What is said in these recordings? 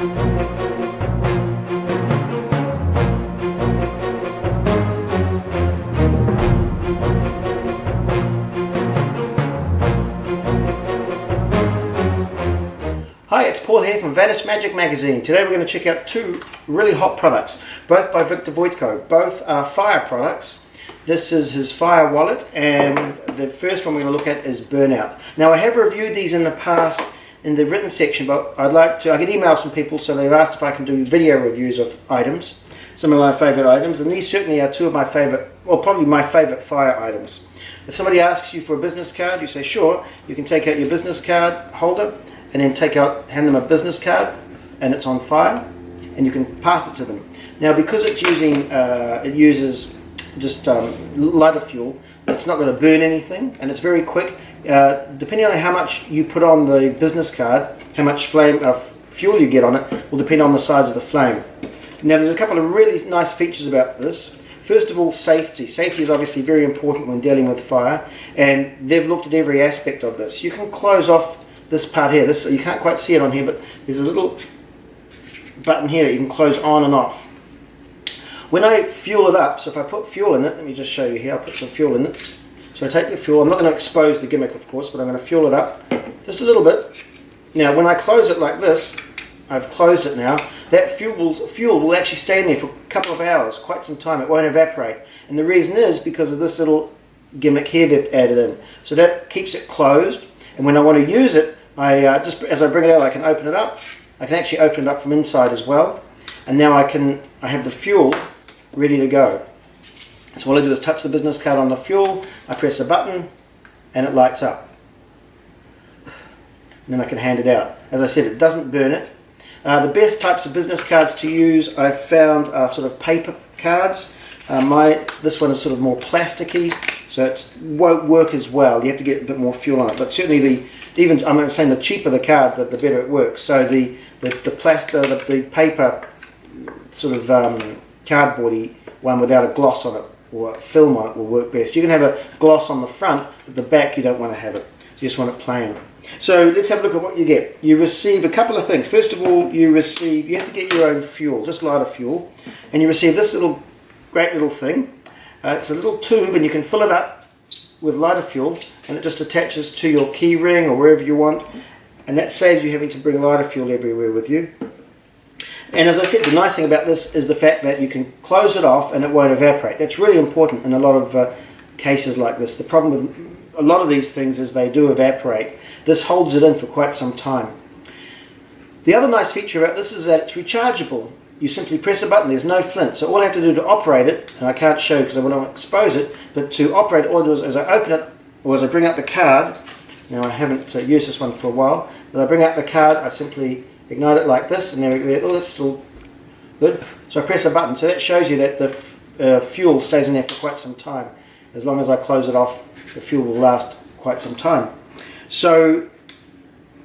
Hi, it's Paul here from Vanish Magic Magazine. Today we're going to check out two really hot products, both by Voitko. Both are fire products. This is his fire wallet, and the first one we're going to look at is BURNOUT. Now, I have reviewed these in the past in the written section, but I get emails from people, so they've asked if I can do video reviews of items, some of my favourite items, and these certainly are two of my favourite, well, probably my favourite fire items. If somebody asks you for a business card, you say sure, you can take out your business card holder, and then hand them a business card, and it's on fire, and you can pass it to them. Now, because it's it uses just lighter fuel, it's not going to burn anything, and it's very quick. Depending on how much you put on the business card, how much fuel you get on it will depend on the size of the flame. Now, there's a couple of really nice features about this. First of all, safety. Safety is obviously very important when dealing with fire, and they've looked at every aspect of this. You can close off this part here. You can't quite see it on here, but there's a little button here that you can close on and off. When I fuel it up, so if I put fuel in it, let me just show you here, I'll put some fuel in it. So I take the fuel, I'm not going to expose the gimmick of course, but I'm going to fuel it up just a little bit. Now when I close it like this, I've closed it now, that fuel will actually stay in there for a couple of hours, quite some time, it won't evaporate. And the reason is because of this little gimmick here they've added in. So that keeps it closed, and when I want to use it, just as I bring it out, I can open it up. I can actually open it up from inside as well, and now I have the fuel ready to go. So all I do is touch the business card on the fuel, I press a button, and it lights up. And then I can hand it out. As I said, it doesn't burn it. The best types of business cards to use I've found are sort of paper cards. This one is sort of more plasticky, so it won't work as well. You have to get a bit more fuel on it, but certainly I'm saying the cheaper the card, the better it works. So the paper sort of cardboardy one without a gloss on it or a film on it will work best. You can have a gloss on the front, but the back you don't want to have it. You just want it plain. So let's have a look at what you get. You receive a couple of things. First of all, you have to get your own fuel, just lighter fuel, and you receive this great little thing. It's a little tube, and you can fill it up with lighter fuel, and it just attaches to your key ring or wherever you want, and that saves you having to bring lighter fuel everywhere with you. And as I said, the nice thing about this is the fact that you can close it off and it won't evaporate. That's really important in a lot of cases like this. The problem with a lot of these things is they do evaporate. This holds it in for quite some time. The other nice feature about this is that it's rechargeable. You simply press a button, there's no flint, so all I have to do to operate it, and I can't show because I want to expose it, but to operate, all I do is as I open it, or as I bring out the card, now I haven't used this one for a while, but I bring out the card, I simply ignite it like this, and there we go, oh, that's still good. So I press a button, so that shows you that the fuel stays in there for quite some time. As long as I close it off, the fuel will last quite some time. So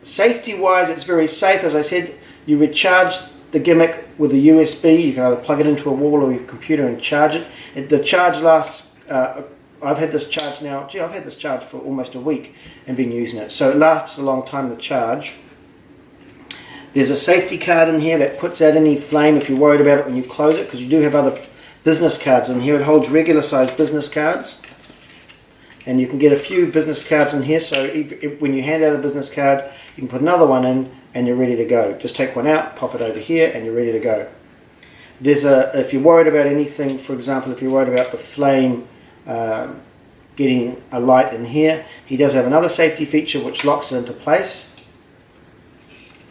safety-wise, it's very safe. As I said, you recharge the gimmick with a USB. You can either plug it into a wall or your computer and charge it. The charge lasts, I've had this charge now, I've had this charge for almost a week and been using it. So it lasts a long time to charge. There's a safety card in here that puts out any flame if you're worried about it when you close it, because you do have other business cards in here. It holds regular sized business cards. And you can get a few business cards in here, so when you hand out a business card, you can put another one in and you're ready to go. Just take one out, pop it over here, and you're ready to go. If you're worried about anything, for example, if you're worried about the flame getting a light in here, he does have another safety feature which locks it into place.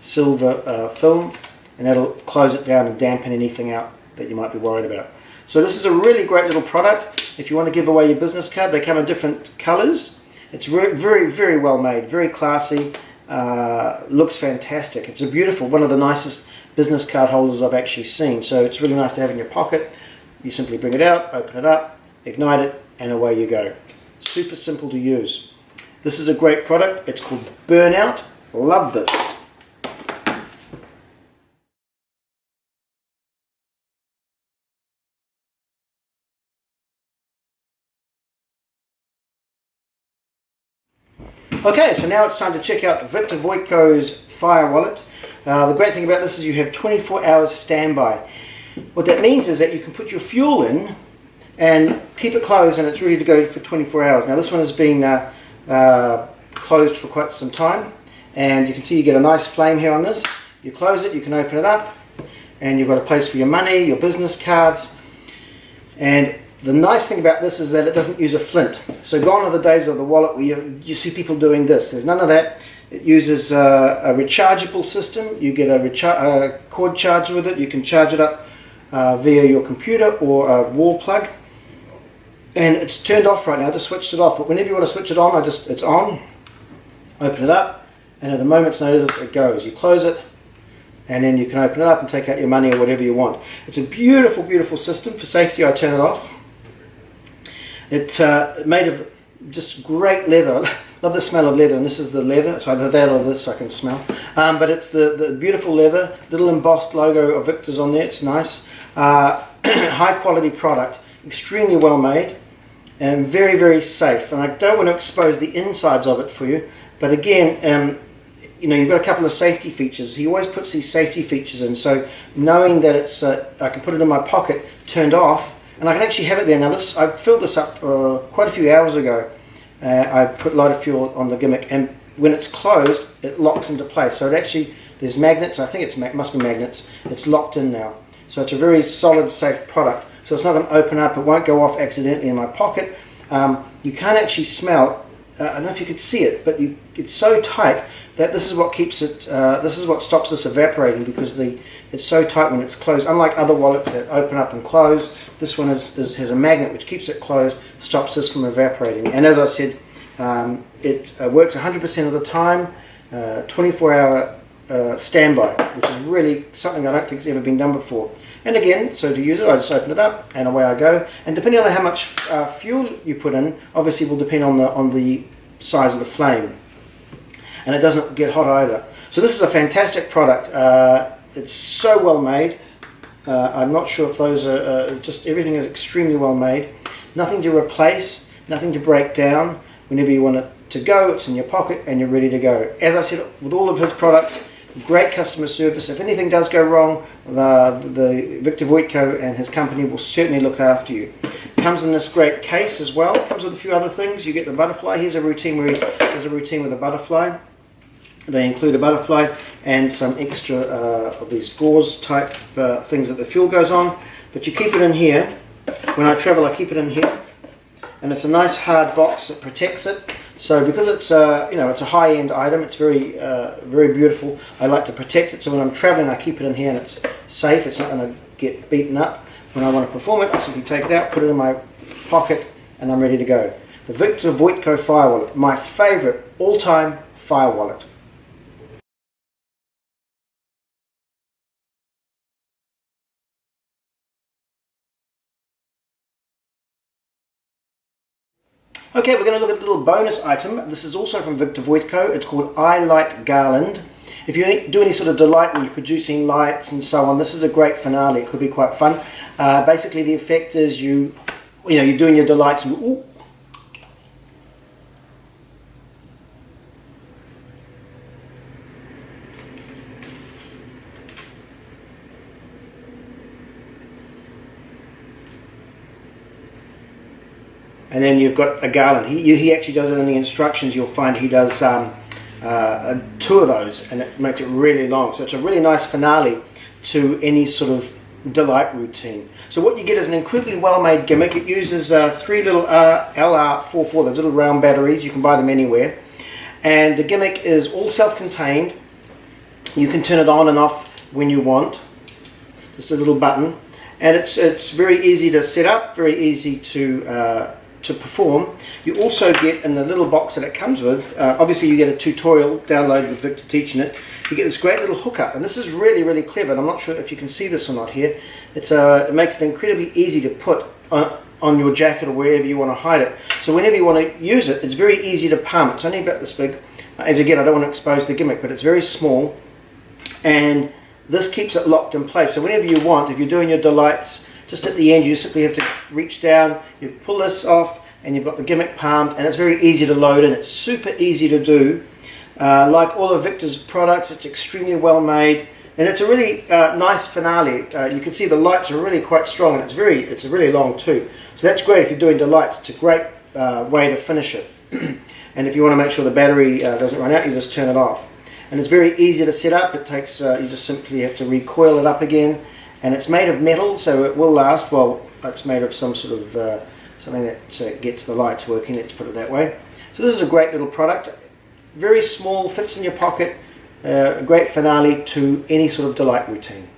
Silver film, and that'll close it down and dampen anything out that you might be worried about. So this is a really great little product. If you want to give away your business card, they come in different colours. It's very, very well made, very classy, looks fantastic. It's a beautiful, one of the nicest business card holders I've actually seen. So it's really nice to have in your pocket. You simply bring it out, open it up, ignite it, and away you go. Super simple to use. This is a great product. It's called BURNOUT. Love this. Okay, so now it's time to check out Voitko's Fire Wallet. The great thing about this is you have 24 hours standby. What that means is that you can put your fuel in and keep it closed, and it's ready to go for 24 hours. Now this one has been closed for quite some time, and you can see you get a nice flame here on this. You close it, you can open it up, and you've got a place for your money, your business cards. And the nice thing about this is that it doesn't use a flint. So gone are the days of the wallet where you see people doing this. There's none of that. It uses a rechargeable system. You get a cord charger with it. You can charge it up via your computer or a wall plug. And it's turned off right now. I just switched it off. But whenever you want to switch it on, it's on. Open it up, and at a moment's notice it goes. You close it, and then you can open it up and take out your money or whatever you want. It's a beautiful, beautiful system. For safety, I turn it off. It's made of just great leather. I love the smell of leather, and this is the leather. It's either that or this I can smell. But it's the beautiful leather, little embossed logo of Victor's on there. It's nice. High quality product, extremely well made, and very, very safe. And I don't want to expose the insides of it for you, but again, you've got a couple of safety features. He always puts these safety features in, so knowing that it's I can put it in my pocket, turned off, and I can actually have it there. Now I filled this up quite a few hours ago. I put a lot of fuel on the gimmick, and when it's closed, it locks into place. So it actually, there's magnets. I think it must be magnets. It's locked in now. So it's a very solid, safe product. So it's not going to open up. It won't go off accidentally in my pocket. You can't actually smell. I don't know if you could see it, but it's so tight that this is what keeps it. This is what stops this evaporating, because it's so tight when it's closed. Unlike other wallets that open up and close, this one has a magnet which keeps it closed, stops this from evaporating. And as I said, it works 100% of the time, 24-hour standby, which is really something I don't think has ever been done before. And again, so to use it, I just open it up and away I go. And depending on how much fuel you put in, obviously will depend on the size of the flame. And it doesn't get hot either. So this is a fantastic product. It's so well made. I'm not sure if those are just everything is extremely well made. Nothing to replace, nothing to break down. Whenever you want it to go, it's in your pocket and you're ready to go. As I said, with all of his products, great customer service. If anything does go wrong, the Victor Voitko and his company will certainly look after you. Comes in this great case as well. Comes with a few other things. You get the butterfly. Here's a routine where there's a routine with a butterfly. They include a butterfly and some extra of these gauze type things that the fuel goes on. But you keep it in here. When I travel, I keep it in here, and it's a nice hard box that protects it. So because it's it's a high-end item, it's very very beautiful. I like to protect it, so when I'm traveling, I keep it in here and it's safe. It's not going to get beaten up. When I want to perform it, I simply take it out, put it in my pocket, and I'm ready to go. The Victor Voitko Fire Wallet, my favorite all-time fire wallet. Okay, we're going to look at a little bonus item. This is also from Victor Voitko. It's called i-Lite Garland. If you do any sort of delight when you're producing lights and so on, this is a great finale. It could be quite fun. Basically, the effect is you're doing your delights and ooh. And then you've got a garland. He actually does it in the instructions. You'll find he does two of those, and it makes it really long. So it's a really nice finale to any sort of delight routine. So what you get is an incredibly well-made gimmick. It uses three little LR44, those little round batteries. You can buy them anywhere. And the gimmick is all self-contained. You can turn it on and off when you want. Just a little button. And it's very easy to set up, very easy to perform. You also get, in the little box that it comes with, obviously you get a tutorial downloaded with Victor teaching it. You get this great little hookup, and this is really, really clever, and I'm not sure if you can see this or not here. It makes it incredibly easy to put on your jacket or wherever you want to hide it. So whenever you want to use it, it's very easy to palm. It's only about this big. As again, I don't want to expose the gimmick, but it's very small, and this keeps it locked in place. So whenever you want, if you're doing your delights, just at the end you simply have to reach down, you pull this off, and you've got the gimmick palmed, and it's very easy to load, and it's super easy to do. Like all of Victor's products, it's extremely well made, and it's a really nice finale. You can see the lights are really quite strong, and it's really long too. So that's great if you're doing delights. It's a great way to finish it. And if you want to make sure the battery doesn't run out, you just turn it off. And it's very easy to set up. It takes you just simply have to recoil it up again, and it's made of metal, so it will last. Well, it's made of some sort of something that gets the lights working. Let's put it that way. So this is a great little product. Very small, fits in your pocket. A great finale to any sort of delight routine.